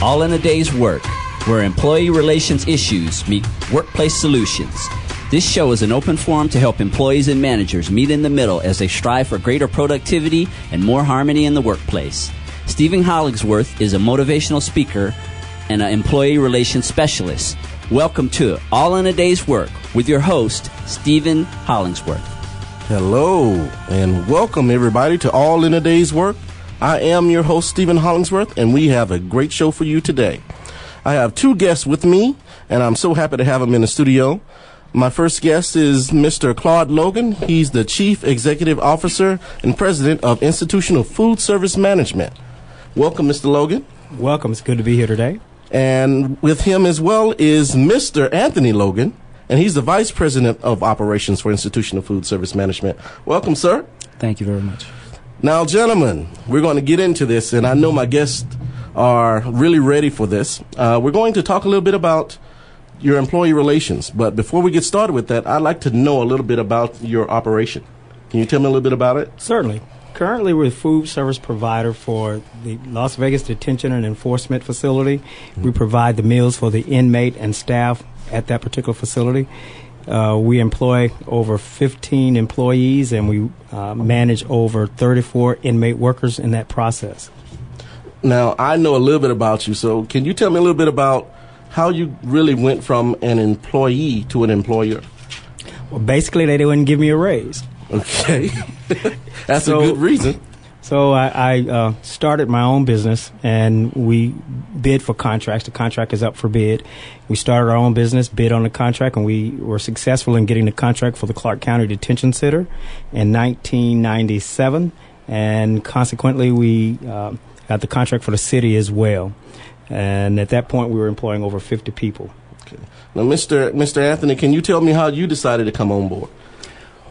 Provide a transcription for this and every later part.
All in a Day's Work, where employee relations issues meet workplace solutions. This show is an open forum to help employees and managers meet in the middle as they strive for greater productivity and more harmony in the workplace. Stephen Hollingsworth is a motivational speaker and an employee relations specialist. Welcome to All in a Day's Work with your host, Stephen Hollingsworth. Hello, and welcome everybody to All in a Day's Work. I am your host, Stephen Hollingsworth, and we have a great show for you today. I have two guests with me, and I'm so happy to have them in the studio. My first guest is Mr. Claude Logan. He's the Chief Executive Officer and President of Institutional Food Service Management. Welcome, Mr. Logan. Welcome. It's good to be here today. And with him as well is Mr. Anthony Logan, and he's the Vice President of Operations for Institutional Food Service Management. Welcome, sir. Thank you very much. Now, gentlemen, we're going to get into this, and I know my guests are really ready for this. We're going to talk a little bit about your employee relations, but before we get started with that, I'd like to know a little bit about your operation. Can you tell me a little bit about it? Certainly. Currently, we're a food service provider for the Las Vegas Detention and Enforcement Facility. We provide the meals for the inmate and staff at that particular facility. We employ over 15 employees, and we manage over 34 inmate workers in that process. Now, I know a little bit about you, so can you tell me a little bit about how you really went from an employee to an employer? Well, basically, they wouldn't give me a raise. Okay. That's a good reason. So I started my own business, and we bid for contracts. The contract is up for bid. We started our own business, bid on the contract, and we were successful in getting the contract for the Clark County Detention Center in 1997, and consequently we got the contract for the city as well. And at that point, we were employing over 50 people. Okay. Now, Mr. Anthony, can you tell me how you decided to come on board?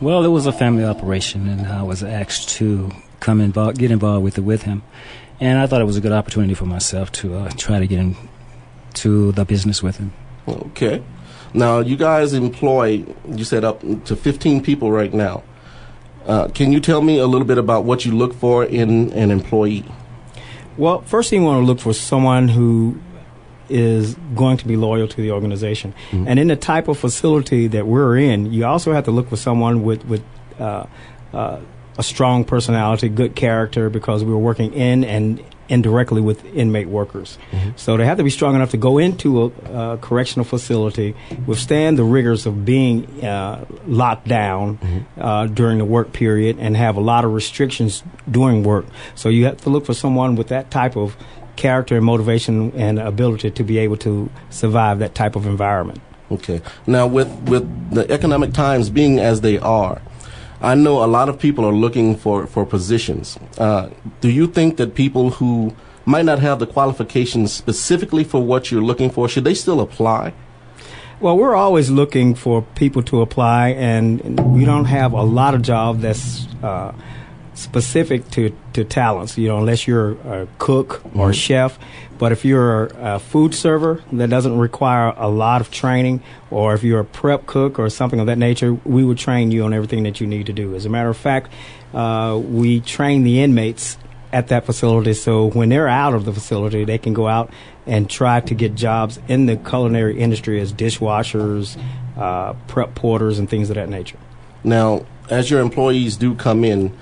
Well, it was a family operation, and I was asked to get involved with him. And I thought it was a good opportunity for myself to try to get into the business with him. Okay. Now, you guys employ, you said up to 15 people right now. Can you tell me a little bit about what you look for in an employee? Well, first thing you want to look for someone who is going to be loyal to the organization. Mm-hmm. And in the type of facility that we're in, you also have to look for someone with a strong personality, good character, because we were working in and indirectly with inmate workers. Mm-hmm. So they have to be strong enough to go into a correctional facility, withstand the rigors of being locked down during the work period, and have a lot of restrictions doing work. So you have to look for someone with that type of character and motivation and ability to be able to survive that type of environment. Okay. Now, with the economic times being as they are, I know a lot of people are looking for positions. Do you think that people who might not have the qualifications specifically for what you're looking for, should they still apply? Well, we're always looking for people to apply, and we don't have a lot of jobs that's specific to talents, unless you're a cook or a chef. But if you're a food server, that doesn't require a lot of training, or if you're a prep cook or something of that nature, we would train you on everything that you need to do. As a matter of fact, we train the inmates at that facility, so when they're out of the facility, they can go out and try to get jobs in the culinary industry as dishwashers, prep porters, and things of that nature. Now, as your employees do come in,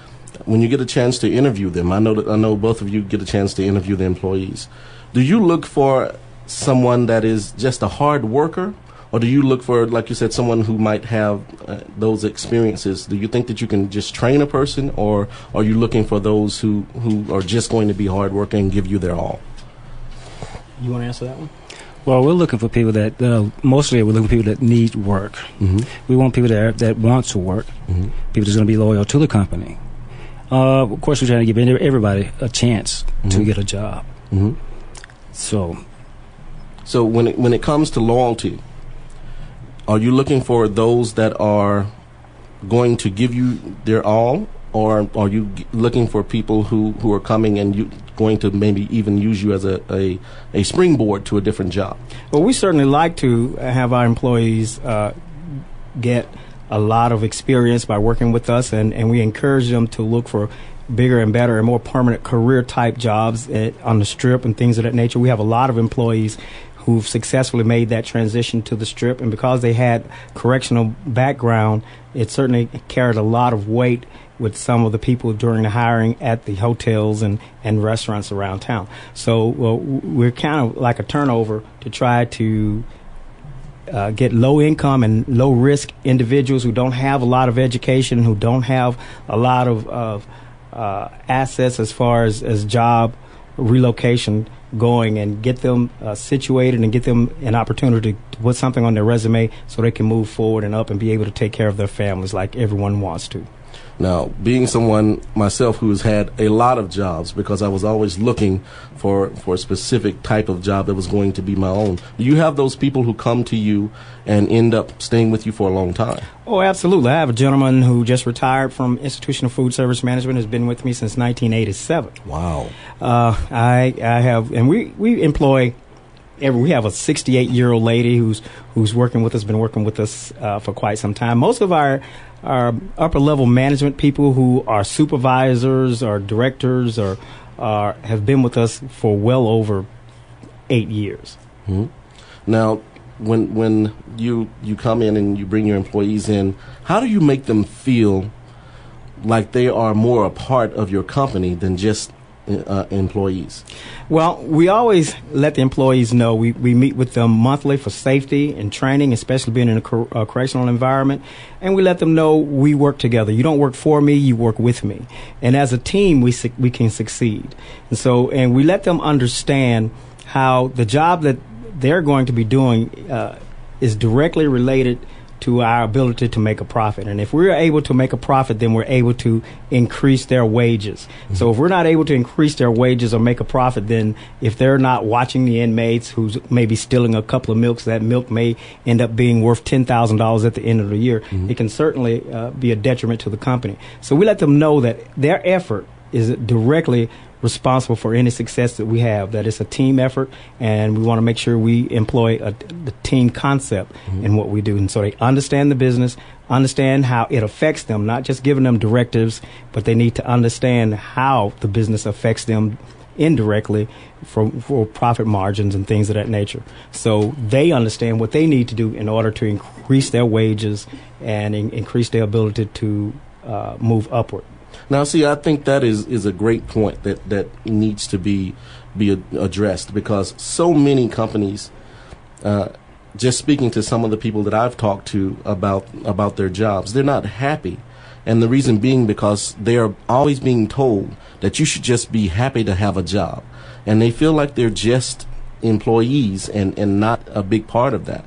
when you get a chance to interview them, I know both of you get a chance to interview the employees. Do you look for someone that is just a hard worker, or do you look for, like you said, someone who might have those experiences? Do you think that you can just train a person, or are you looking for those who are just going to be hard working and give you their all? You want to answer that one? Well, we're looking for people that, mostly we're looking for people that need work. Mm-hmm. We want people that want to work, people that's going to be loyal to the company. Of course, we're trying to give everybody a chance to get a job. Mm-hmm. So when it comes to loyalty, are you looking for those that are going to give you their all, or are you looking for people who are coming and going to maybe even use you as a springboard to a different job? Well, we certainly like to have our employees get a lot of experience by working with us, and we encourage them to look for bigger and better and more permanent career type jobs on the Strip and things of that nature. We have a lot of employees who've successfully made that transition to the Strip, and because they had correctional background, it certainly carried a lot of weight with some of the people during the hiring at the hotels and restaurants around town. So we're kind of like a turnover to try to get low income and low risk individuals who don't have a lot of education, who don't have a lot of assets as far as job relocation going, and get them situated and get them an opportunity to put something on their resume so they can move forward and up and be able to take care of their families like everyone wants to. Now, being someone myself who's had a lot of jobs, because I was always looking for a specific type of job that was going to be my own, do you have those people who come to you and end up staying with you for a long time? Oh, absolutely. I have a gentleman who just retired from Institutional Food Service Management, has been with me since 1987. Wow. I have, and we employ. We have a 68-year-old lady who's working with us, been working with us for quite some time. Most of our upper-level management people who are supervisors or directors or have been with us for well over 8 years. Mm-hmm. Now, when you come in and you bring your employees in, how do you make them feel like they are more a part of your company than just employees? Well, we always let the employees know. We meet with them monthly for safety and training, especially being in a correctional environment. And we let them know we work together. You don't work for me, you work with me. And as a team, we can succeed. And we let them understand how the job that they're going to be doing is directly related to our ability to make a profit. And if we're able to make a profit, then we're able to increase their wages. Mm-hmm. So if we're not able to increase their wages or make a profit, then if they're not watching the inmates who's maybe stealing a couple of milks, that milk may end up being worth $10,000 at the end of the year. Mm-hmm. It can certainly be a detriment to the company. So we let them know that their effort is directly responsible for any success that we have, that it's a team effort, and we want to make sure we employ the team concept in what we do. And so they understand the business, understand how it affects them, not just giving them directives, but they need to understand how the business affects them indirectly for profit margins and things of that nature. So they understand what they need to do in order to increase their wages and increase their ability to move upward. Now, see, I think that is a great point that needs to be addressed, because so many companies, just speaking to some of the people that I've talked to about their jobs, they're not happy. And the reason being because they are always being told that you should just be happy to have a job. And they feel like they're just employees and not a big part of that.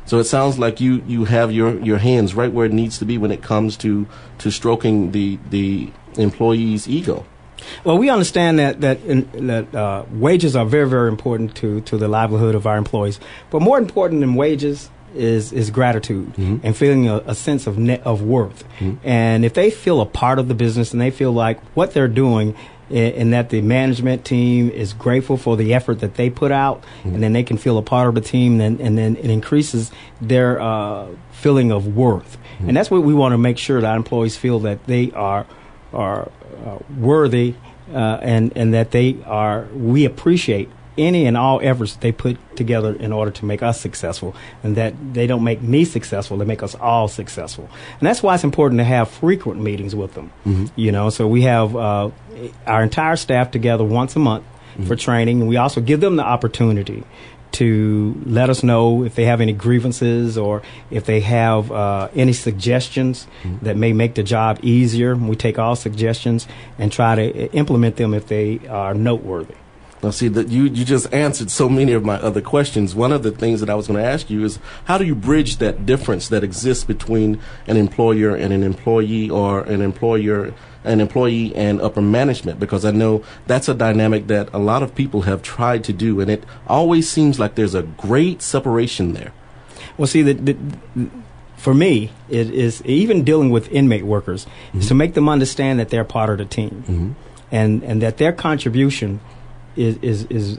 So it sounds like you have your hands right where it needs to be when it comes to stroking the employee's ego. Well, we understand that wages are very, very important to the livelihood of our employees. But more important than wages is gratitude and feeling a sense of worth. And if they feel a part of the business and they feel like what they're doing, and that the management team is grateful for the effort that they put out, and then they can feel a part of the team, and then it increases their feeling of worth. And that's what we want to make sure that our employees feel, that they are worthy, and that we appreciate any and all efforts that they put together in order to make us successful, and that they don't make me successful, they make us all successful. And that's why it's important to have frequent meetings with them. So we have our entire staff together once a month for training, and we also give them the opportunity to let us know if they have any grievances or if they have any suggestions that may make the job easier. We take all suggestions and try to implement them if they are noteworthy. Now, see, that you just answered so many of my other questions. One of the things that I was going to ask you is, how do you bridge that difference that exists between an employer and an employee, or an employee and upper management? Because I know that's a dynamic that a lot of people have tried to do, and it always seems like there's a great separation there. Well, see, for me, it is, even dealing with inmate workers, is to make them understand that they're part of the team, and that their contribution is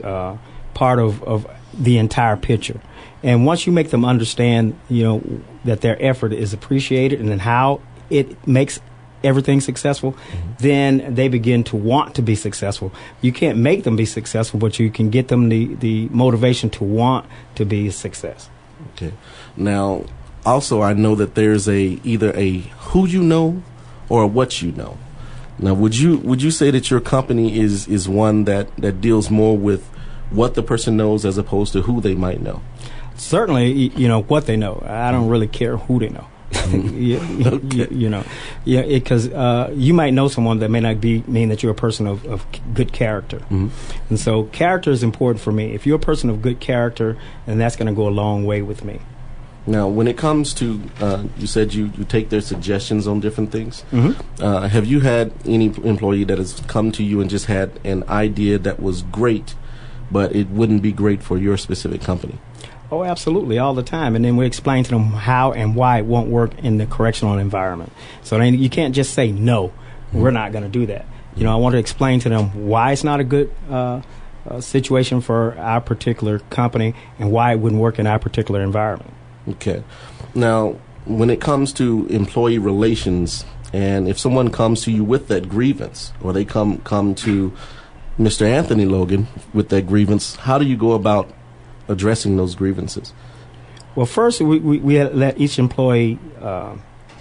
part of the entire picture. And once you make them understand, that their effort is appreciated, and then how it makes everything successful, then they begin to want to be successful. You can't make them be successful, but you can get them the motivation to want to be a success. Okay. Now, also, I know that there's either a who you know or a what you know. Now, would you say that your company is one that deals more with what the person knows as opposed to who they might know? Certainly, what they know. I don't really care who they know. Because you might know someone that may not mean that you're a person of good character. And so character is important for me. If you're a person of good character, then that's going to go a long way with me. Now, when it comes to, you said you take their suggestions on different things. Have you had any employee that has come to you and just had an idea that was great, but it wouldn't be great for your specific company? Oh, absolutely, all the time. And then we explain to them how and why it won't work in the correctional environment. So then you can't just say, no, we're not going to do that. I want to explain to them why it's not a good situation for our particular company and why it wouldn't work in our particular environment. Okay. Now, when it comes to employee relations, and if someone comes to you with that grievance, or they come to Mr. Anthony Logan with that grievance, how do you go about addressing those grievances? Well, first, we let each employee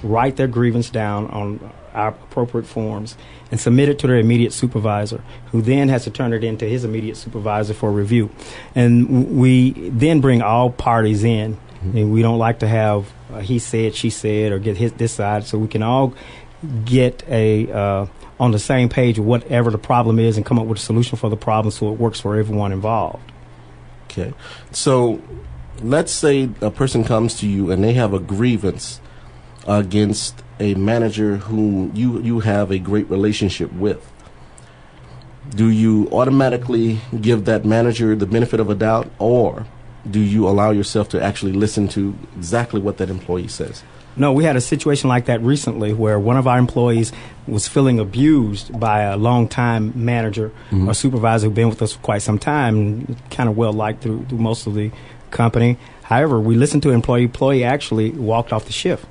write their grievance down on our appropriate forms and submit it to their immediate supervisor, who then has to turn it into his immediate supervisor for review. And we then bring all parties in. And we don't like to have he said, she said, or get this side, so we can all get on the same page of whatever the problem is and come up with a solution for the problem so it works for everyone involved. Okay. So let's say a person comes to you and they have a grievance against a manager whom you have a great relationship with. Do you automatically give that manager the benefit of a doubt, or do you allow yourself to actually listen to exactly what that employee says? No, we had a situation like that recently where one of our employees was feeling abused by a long-time manager or supervisor who'd been with us for quite some time, kind of well-liked through most of the company. However, we listened to an employee actually walked off the shift.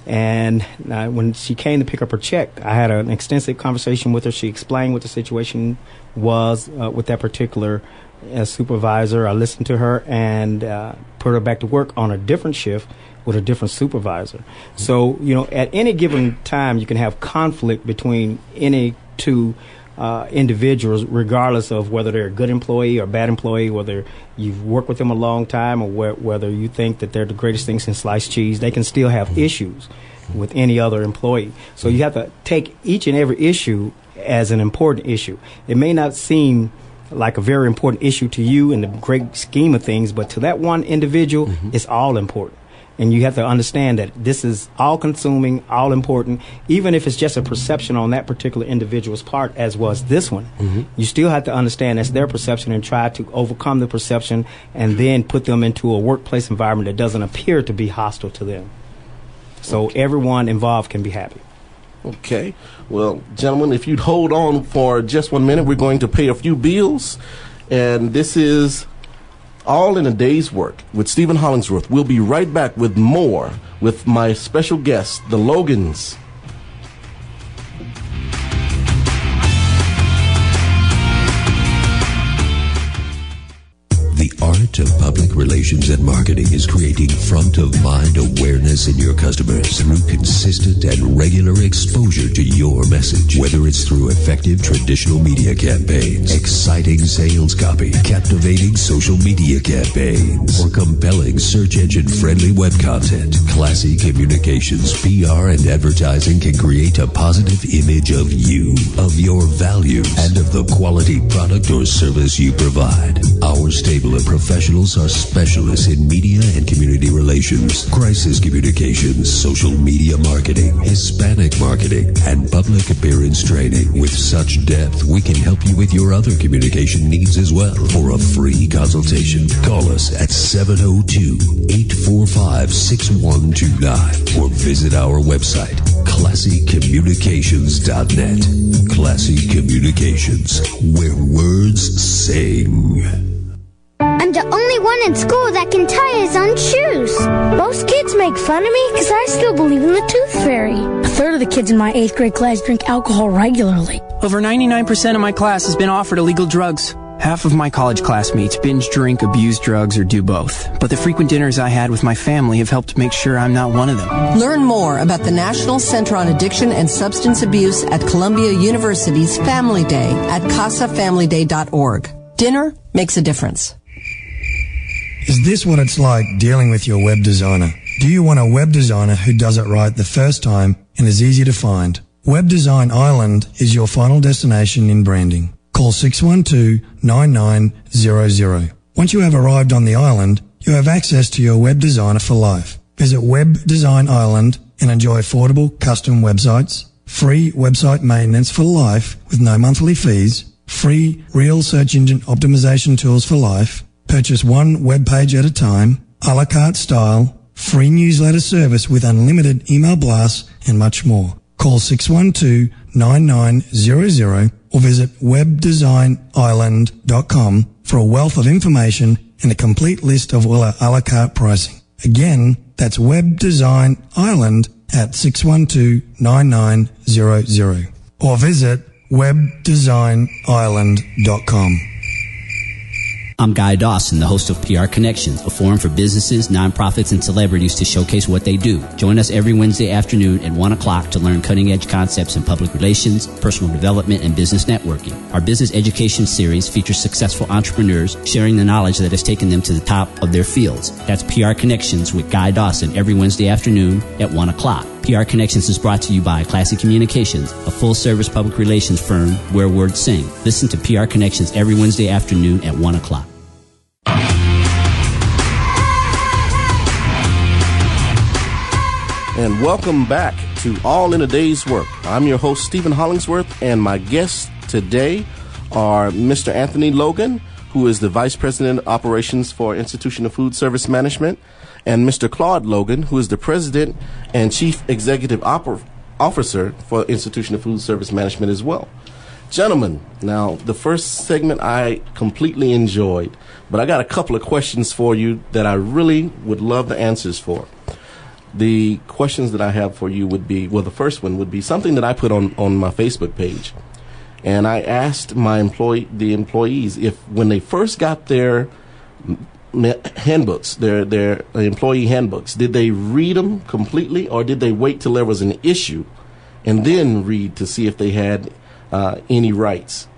And when she came to pick up her check, I had an extensive conversation with her. She explained what the situation was with that particular supervisor. I listened to her and put her back to work on a different shift with a different supervisor. So, at any given time, you can have conflict between any two individuals, regardless of whether they're a good employee or a bad employee, whether you've worked with them a long time or whether you think that they're the greatest thing since sliced cheese. They can still have issues with any other employee. So you have to take each and every issue as an important issue. It may not seem like a very important issue to you in the great scheme of things, but to that one individual, it's all important. And you have to understand that this is all-consuming, all-important, even if it's just a perception on that particular individual's part, as was this one. You still have to understand that's their perception and try to overcome the perception and then put them into a workplace environment that doesn't appear to be hostile to them. So everyone involved can be happy. Okay. Well, gentlemen, if you'd hold on for just 1 minute, we're going to pay a few bills. And this is All in a Day's Work with Stephen Hollingsworth. We'll be right back with more with my special guest, the Logans. The art of public relations and marketing is creating front-of-mind awareness in your customers through consistent and regular exposure to your message. Whether it's through effective traditional media campaigns, exciting sales copy, captivating social media campaigns, or compelling search engine-friendly web content, Classy Communications PR and advertising can create a positive image of you, of your values, and of the quality product or service you provide. Our stable of professionals are specialists in media and community relations, crisis communications, social media marketing, Hispanic marketing, and public appearance training. With such depth, we can help you with your other communication needs as well. For a free consultation, call us at 702-845-6129 or visit our website, classycommunications.net. Classy Communications, where words sing. I'm the only one in school that can tie his own shoes. Most kids make fun of me because I still believe in the tooth fairy. A third of the kids in my 8th grade class drink alcohol regularly. Over 99% of my class has been offered illegal drugs. Half of my college classmates binge drink, abuse drugs, or do both. But the frequent dinners I had with my family have helped make sure I'm not one of them. Learn more about the National Center on Addiction and Substance Abuse at Columbia University's Family Day at casafamilyday.org. Dinner makes a difference. Is this what it's like dealing with your web designer? Do you want a web designer who does it right the first time and is easy to find? Web Design Island is your final destination in branding. Call 612-9900. Once you have arrived on the island, you have access to your web designer for life. Visit Web Design Island and enjoy affordable custom websites, free website maintenance for life with no monthly fees, free real search engine optimization tools for life, purchase one web page at a time, a la carte style, free newsletter service with unlimited email blasts, and much more. Call 612-9900 or visit webdesignisland.com for a wealth of information and a complete list of all our a la carte pricing. Again, that's Web Design Island at 612-9900 or visit webdesignisland.com. I'm Guy Dawson, the host of PR Connections, a forum for businesses, nonprofits, and celebrities to showcase what they do. Join us every Wednesday afternoon at 1 o'clock to learn cutting-edge concepts in public relations, personal development, and business networking. Our business education series features successful entrepreneurs sharing the knowledge that has taken them to the top of their fields. That's PR Connections with Guy Dawson every Wednesday afternoon at 1 o'clock. PR Connections is brought to you by Classic Communications, a full-service public relations firm where words sing. Listen to PR Connections every Wednesday afternoon at 1 o'clock. And welcome back to All in a Day's Work. I'm your host, Stephen Hollingsworth, and my guests today are Mr. Anthony Logan, who is the Vice President of Operations for Institution of Food Service Management, and Mr. Claude Logan, who is the President and Chief Executive Officer for Institution of Food Service Management as well. Gentlemen, now the first segment I completely enjoyed, but I got a couple of questions for you that I really would love the answers for. The questions that I have for you would be, well, the first one would be something that I put on my Facebook page. And I asked the employees if when they first got their handbooks, their employee handbooks, did they read them completely or did they wait till there was an issue and then read to see if they had any rights?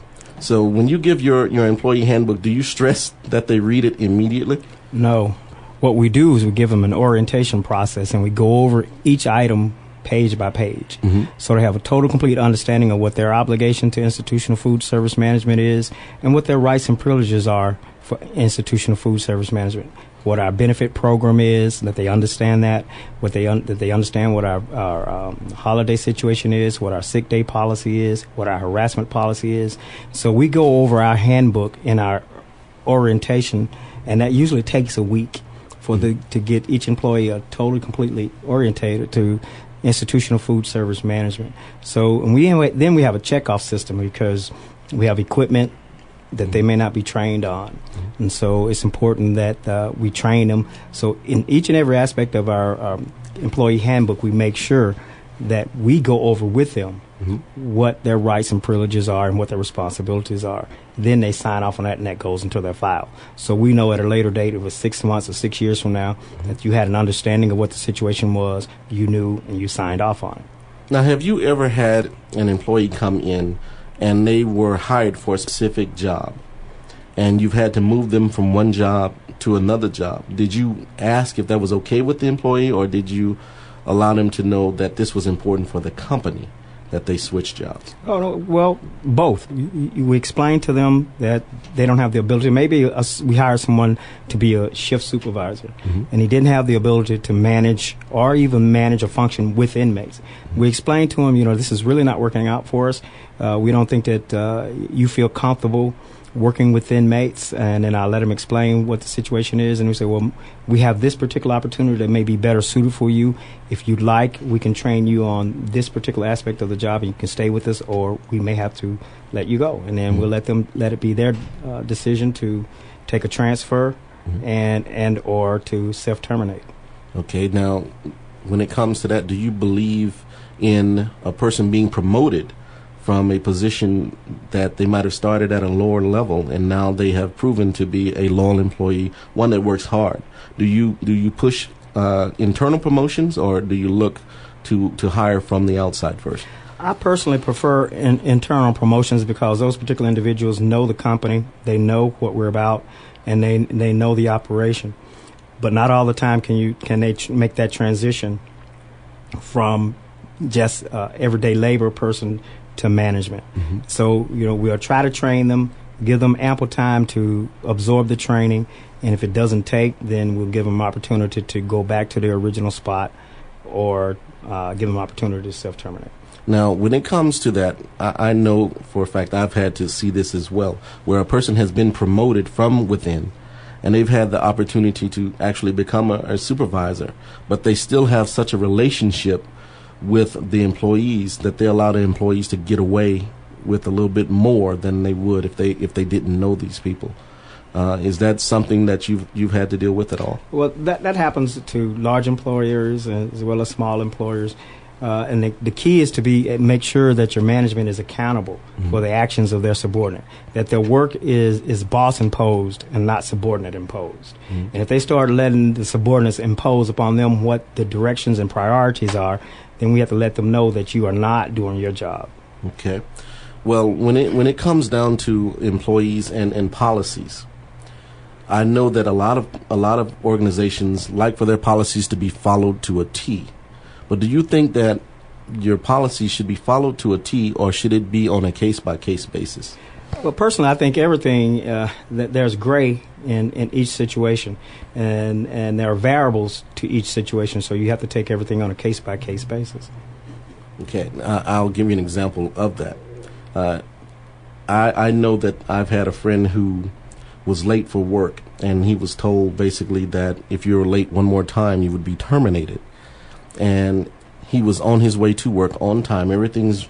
So when you give your employee handbook, do you stress that they read it immediately? No. What we do is we give them an orientation process and we go over each item page by page. Mm-hmm. So they have a total, complete understanding of what their obligation to institutional food service management is and what their rights and privileges are for institutional food service management. What our benefit program is, that they understand that, that they understand what our holiday situation is, what our sick day policy is, what our harassment policy is. So we go over our handbook in our orientation, and that usually takes a week to get each employee totally, completely orientated to institutional food service management. So and then we have a checkoff system because we have equipment that they may not be trained on. And so it's important that we train them. So in each and every aspect of our employee handbook, we make sure that we go over with them what their rights and privileges are and what their responsibilities are. Then they sign off on that, and that goes into their file. So we know at a later date, it was 6 months or 6 years from now, that you had an understanding of what the situation was, you knew, and you signed off on it. Now, have you ever had an employee come in and they were hired for a specific job, and you've had to move them from one job to another job? Did you ask if that was okay with the employee, or did you allow them to know that this was important for the company, that they switch jobs? Oh, no, well, both. We explain to them that they don't have the ability. Maybe we hire someone to be a shift supervisor, and he didn't have the ability to manage or even manage a function with inmates. We explain to him, this is really not working out for us. We don't think that you feel comfortable working with inmates, and then I let him explain what the situation is, and we say, well, we have this particular opportunity that may be better suited for you. If you'd like, we can train you on this particular aspect of the job, and you can stay with us, or we may have to let you go. And then we'll let it be their decision to take a transfer, and or to self-terminate. Okay, now, when it comes to that, do you believe in a person being promoted from a position that they might have started at a lower level and now they have proven to be a loyal employee, one that works hard? Do you push internal promotions, or do you look to hire from the outside first? I personally prefer internal promotions because those particular individuals know the company, they know what we're about, and they know the operation. But not all the time can they make that transition from just everyday labor person to management. So we'll try to train them, give them ample time to absorb the training, and if it doesn't take, then we'll give them opportunity to go back to their original spot, or give them opportunity to self-terminate. Now, when it comes to that, I know for a fact I've had to see this as well, where a person has been promoted from within, and they've had the opportunity to actually become a supervisor, but they still have such a relationship with the employees that they allow the employees to get away with a little bit more than they would if they didn't know these people. Is that something that you've had to deal with at all? Well, that happens to large employers as well as small employers. And the key is to make sure that your management is accountable for the actions of their subordinate, that their work is boss imposed and not subordinate imposed. And if they start letting the subordinates impose upon them what the directions and priorities are, then we have to let them know that you are not doing your job. Okay. Well, when it comes down to employees and policies, I know that a lot of organizations like for their policies to be followed to a T. But do you think that your policy should be followed to a T, or should it be on a case-by-case basis? Well, personally, I think everything, that there's gray in each situation, and there are variables to each situation, so you have to take everything on a case-by-case basis. Okay, I'll give you an example of that. I know that I've had a friend who was late for work, and he was told basically that if you were late one more time, you would be terminated. And he was on his way to work on time. Everything's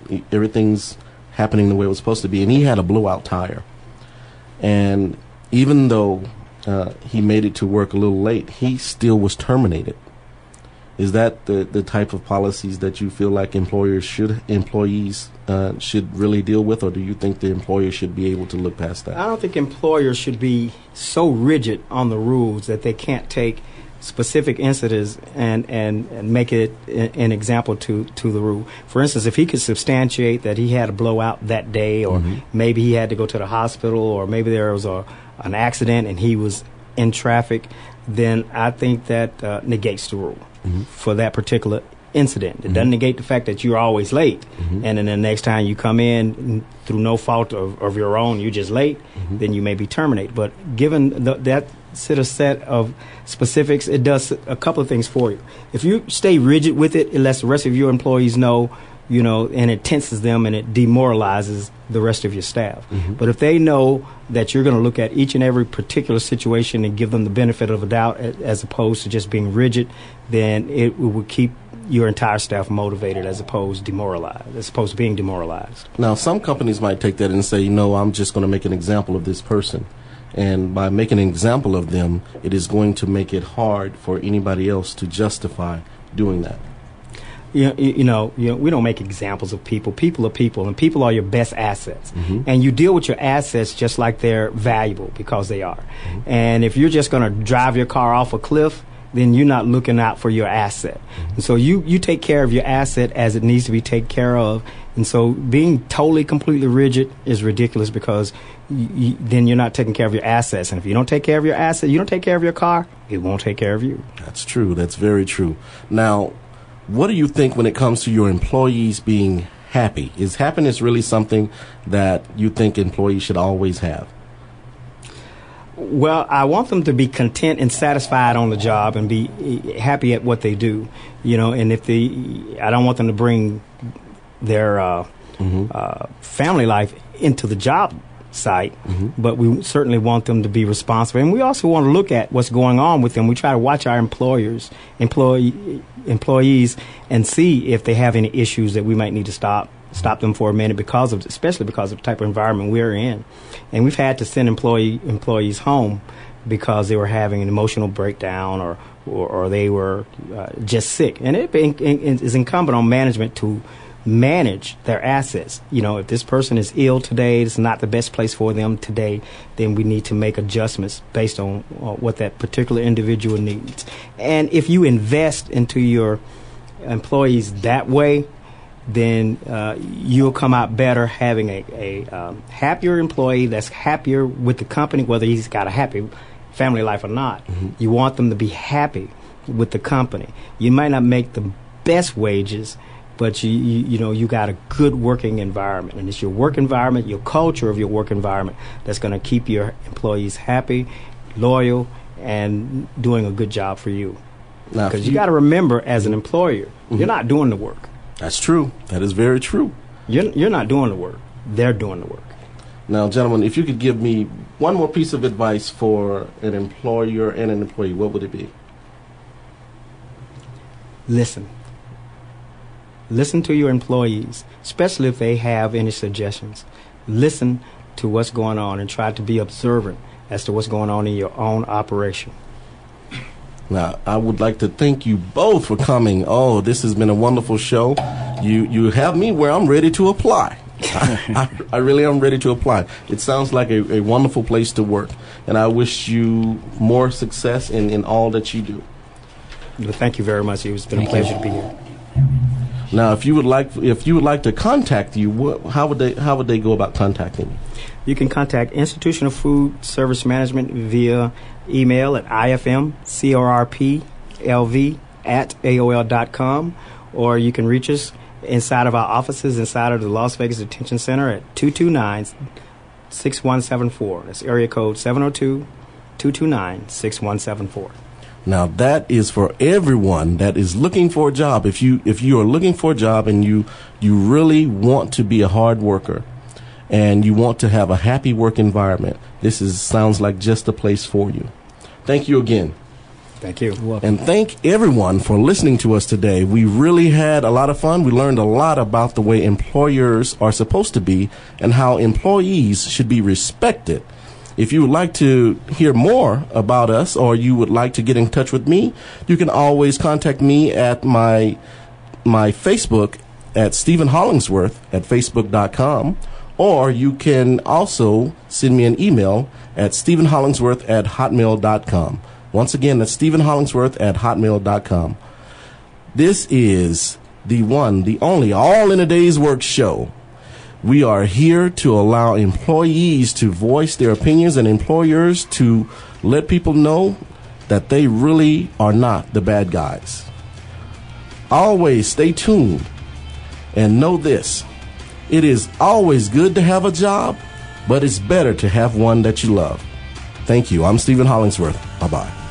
happening the way it was supposed to be, and he had a blowout tire. And even though he made it to work a little late, he still was terminated. Is that the type of policies that you feel like employees should really deal with, or do you think the employer should be able to look past that? I don't think employers should be so rigid on the rules that they can't take specific incidents and make it an example to the rule. For instance, if he could substantiate that he had a blowout that day, or maybe he had to go to the hospital, or maybe there was an accident and he was in traffic, then I think that negates the rule for that particular incident. It doesn't negate the fact that you're always late, and then the next time you come in through no fault of your own, you're just late, then you may be terminated. But given that set of specifics, it does a couple of things for you. If you stay rigid with it, it lets the rest of your employees know, and it tenses them and it demoralizes the rest of your staff. But if they know that you're going to look at each and every particular situation and give them the benefit of a doubt as opposed to just being rigid, then it will keep your entire staff motivated as opposed to being demoralized. Now, some companies might take that and say, I'm just going to make an example of this person. And by making an example of them, it is going to make it hard for anybody else to justify doing that. We don't make examples of people. People are people, and people are your best assets. And you deal with your assets just like they're valuable, because they are. And if you're just going to drive your car off a cliff, then you're not looking out for your asset. And so you take care of your asset as it needs to be taken care of. And so being totally, completely rigid is ridiculous, because then you're not taking care of your assets. And if you don't take care of your asset, you don't take care of your car, it won't take care of you. That's true. That's very true. Now, what do you think when it comes to your employees being happy? Is happiness really something that you think employees should always have? Well, I want them to be content and satisfied on the job and be happy at what they do, and I don't want them to bring their family life into the job site, but we certainly want them to be responsible. And we also want to look at what's going on with them. We try to watch our employees and see if they have any issues that we might need to stop them for a minute, especially because of the type of environment we're in. And we've had to send employees home because they were having an emotional breakdown or they were just sick. And it is incumbent on management to manage their assets. You know, if this person is ill today, it's not the best place for them today, then we need to make adjustments based on what that particular individual needs. And if you invest into your employees that way, then you'll come out better having a happier employee that's happier with the company, whether he's got a happy family life or not. You want them to be happy with the company. You might not make the best wages, but you got a good working environment, and it's your work environment, your culture of your work environment that's going to keep your employees happy, loyal, and doing a good job for you. Because you got to remember, as an employer, you're not doing the work. That's true. That is very true. You're not doing the work. They're doing the work. Now, gentlemen, if you could give me one more piece of advice for an employer and an employee, what would it be? Listen. Listen to your employees, especially if they have any suggestions. Listen to what's going on and try to be observant as to what's going on in your own operation. Now, I would like to thank you both for coming. Oh, this has been a wonderful show. You have me where I'm ready to apply. I really am ready to apply. It sounds like a wonderful place to work, and I wish you more success in all that you do. Well, thank you very much. It's been a pleasure to be here. Now, if you would like to contact you, how would they go about contacting you? You can contact Institution of Food Service Management via email at ifmcorplv@aol.com, or you can reach us inside of our offices inside of the Las Vegas Detention Center at 229-6174. That's area code 702-229-6174. Now, that is for everyone that is looking for a job. If you are looking for a job and you really want to be a hard worker and you want to have a happy work environment, this sounds like just the place for you. Thank you again. Thank you. And thank everyone for listening to us today. We really had a lot of fun. We learned a lot about the way employers are supposed to be and how employees should be respected. If you would like to hear more about us or you would like to get in touch with me, you can always contact me at my Facebook at Stephen Hollingsworth at facebook.com, or you can also send me an email at stephenhollingsworth@hotmail.com. Once again, that's stephenhollingsworth@hotmail.com. This is the one, the only, All in a Day's Work show. We are here to allow employees to voice their opinions and employers to let people know that they really are not the bad guys. Always stay tuned and know this. It is always good to have a job, but it's better to have one that you love. Thank you. I'm Stephen Hollingsworth. Bye-bye.